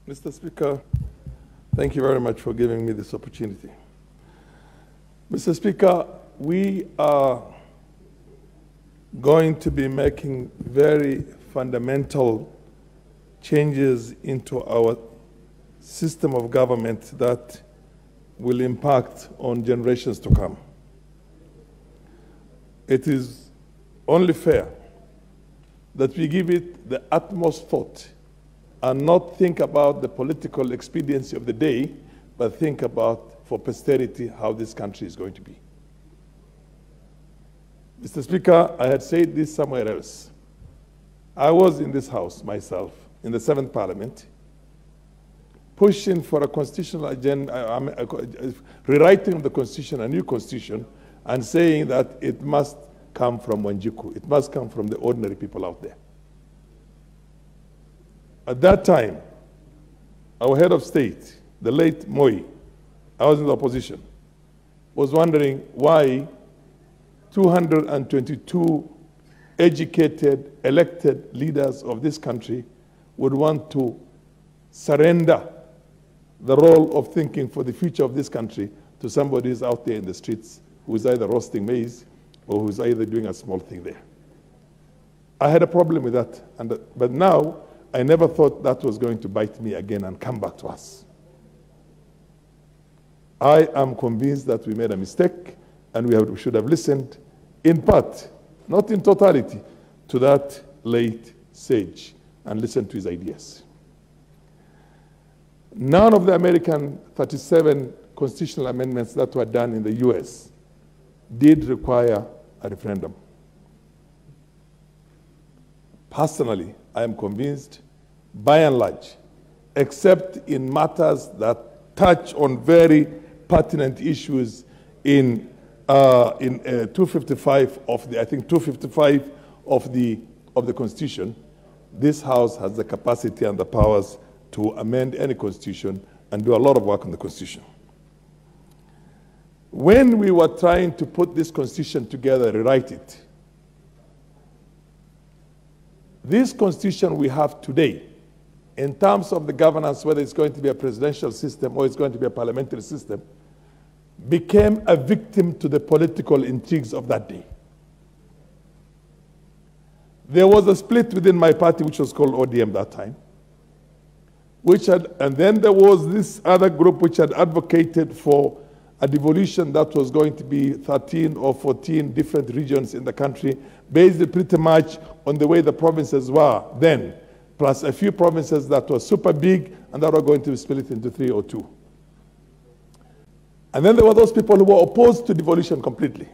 Mr. Speaker, thank you very much for giving me this opportunity. Mr. Speaker, we are going to be making very fundamental changes into our system of government that will impact on generations to come. It is only fair that we give it the utmost thought and not think about the political expediency of the day, but think about, for posterity, how this country is going to be. Mr. Speaker, I had said this somewhere else. I was in this House myself, in the 7th Parliament, pushing for a constitutional agenda, rewriting the Constitution, a new Constitution, and saying that it must come from Wanjiku. It must come from the ordinary people out there. At that time, our head of state, the late Moi, I was in the opposition, was wondering why 222 educated, elected leaders of this country would want to surrender the role of thinking for the future of this country to somebody who's out there in the streets who is either roasting maize or who's either doing a small thing there. I had a problem with that, but now I never thought that was going to bite me again and come back to us. I am convinced that we made a mistake and we should have listened in part, not in totality, to that late sage and listened to his ideas. None of the American 37 constitutional amendments that were done in the US did require a referendum. Personally, I am convinced, by and large, except in matters that touch on very pertinent issues in 255 of the, I think 255 of the Constitution, this House has the capacity and the powers to amend any Constitution and do a lot of work on the Constitution. When we were trying to put this Constitution together, rewrite it, this Constitution we have today, in terms of the governance, whether it's going to be a presidential system or it's going to be a parliamentary system, became a victim to the political intrigues of that day. There was a split within my party, which was called ODM that time, and then there was this other group which had advocated for a devolution that was going to be 13 or 14 different regions in the country, based pretty much on the way the provinces were then, plus a few provinces that were super big and that were going to be split into 3 or 2. And then there were those people who were opposed to devolution completely.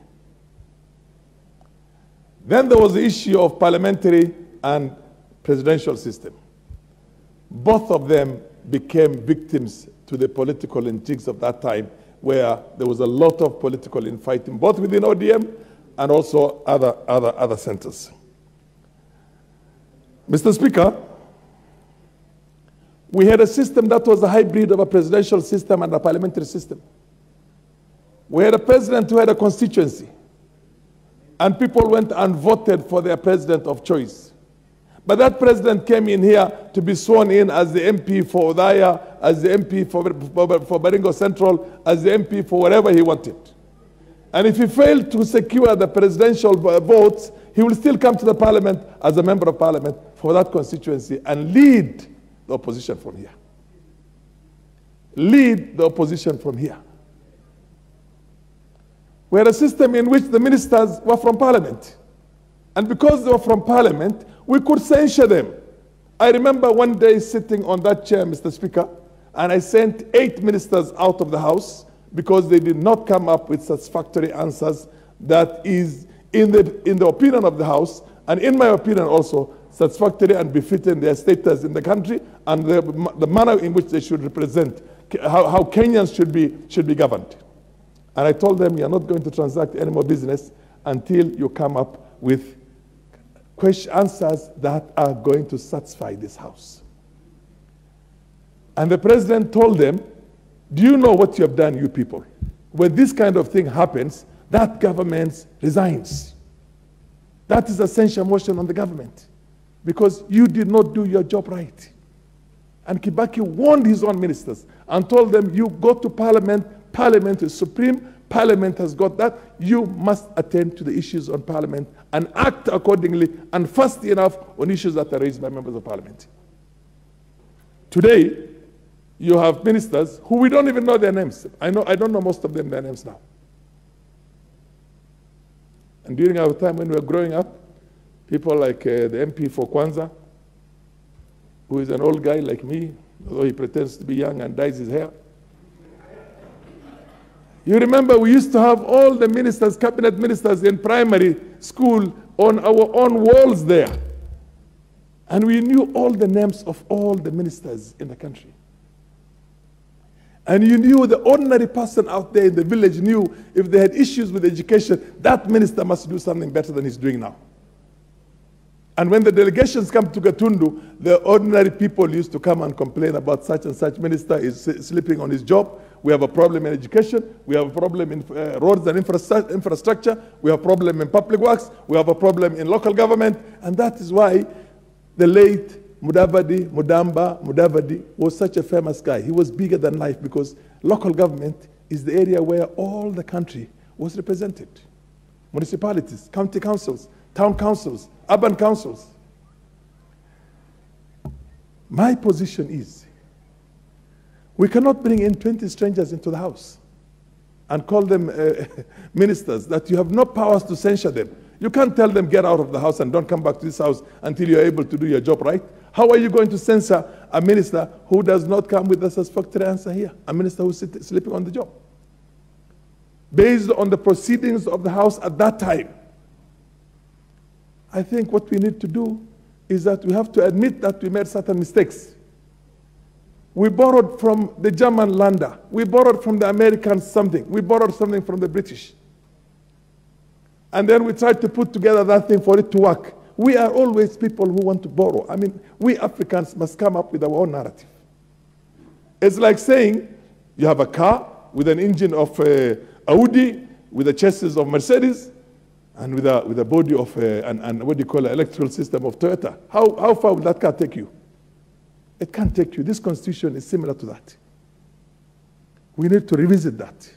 Then there was the issue of parliamentary and presidential system. Both of them became victims to the political intrigues of that time, where there was a lot of political infighting, both within ODM and also other centers. Mr. Speaker, we had a system that was a hybrid of a presidential system and a parliamentary system. We had a president who had a constituency, and people went and voted for their president of choice. But that president came in here to be sworn in as the MP for Odaya, as the MP for Baringo Central, as the MP for whatever he wanted. And if he failed to secure the presidential votes, he will still come to the parliament as a member of parliament for that constituency and lead the opposition from here. Lead the opposition from here. We had a system in which the ministers were from parliament. And because they were from parliament, we could censure them. I remember one day sitting on that chair, Mr. Speaker, and I sent 8 ministers out of the House because they did not come up with satisfactory answers that is, in the opinion of the House, and in my opinion also, satisfactory and befitting their status in the country and the manner in which they should represent, how Kenyans should be governed. And I told them, you're not going to transact any more business until you come up with answers that are going to satisfy this House. And the president told them, do you know what you have done, you people? When this kind of thing happens, that government resigns. That is a censure motion on the government because you did not do your job right. And Kibaki warned his own ministers and told them, you go to Parliament, Parliament is supreme, Parliament has got that, you must attend to the issues on Parliament and act accordingly and fast enough on issues that are raised by members of Parliament. Today, you have ministers who we don't even know their names. I don't know most of them their names now. And during our time when we were growing up, people like the MP for Kwanza, who is an old guy like me, although he pretends to be young and dyes his hair. You remember we used to have all the ministers, cabinet ministers in primary school on our own walls there. And we knew all the names of all the ministers in the country. And you knew the ordinary person out there in the village knew if they had issues with education, that minister must do something better than he's doing now. And when the delegations come to Gatundu, the ordinary people used to come and complain about such and such minister is sleeping on his job. We have a problem in education. We have a problem in roads and infrastructure. We have a problem in public works. We have a problem in local government. And that is why the late Mudavadi was such a famous guy. He was bigger than life because local government is the area where all the country was represented. Municipalities, county councils, town councils, urban councils. My position is, we cannot bring in 20 strangers into the house and call them ministers that you have no powers to censure them. You can't tell them get out of the house and don't come back to this house until you're able to do your job right. How are you going to censor a minister who does not come with a satisfactory answer here? A minister who's sleeping on the job. Based on the proceedings of the house at that time, I think what we need to do is that we have to admit that we made certain mistakes. We borrowed from the German lander. We borrowed from the Americans something. We borrowed something from the British. And then we tried to put together that thing for it to work. We are always people who want to borrow. I mean, we Africans must come up with our own narrative. It's like saying you have a car with an engine of Audi, with the chassis of Mercedes, and with a body of, and what do you call an electrical system of Toyota. How far will that car take you? It can't take you. This constitution is similar to that. We need to revisit that.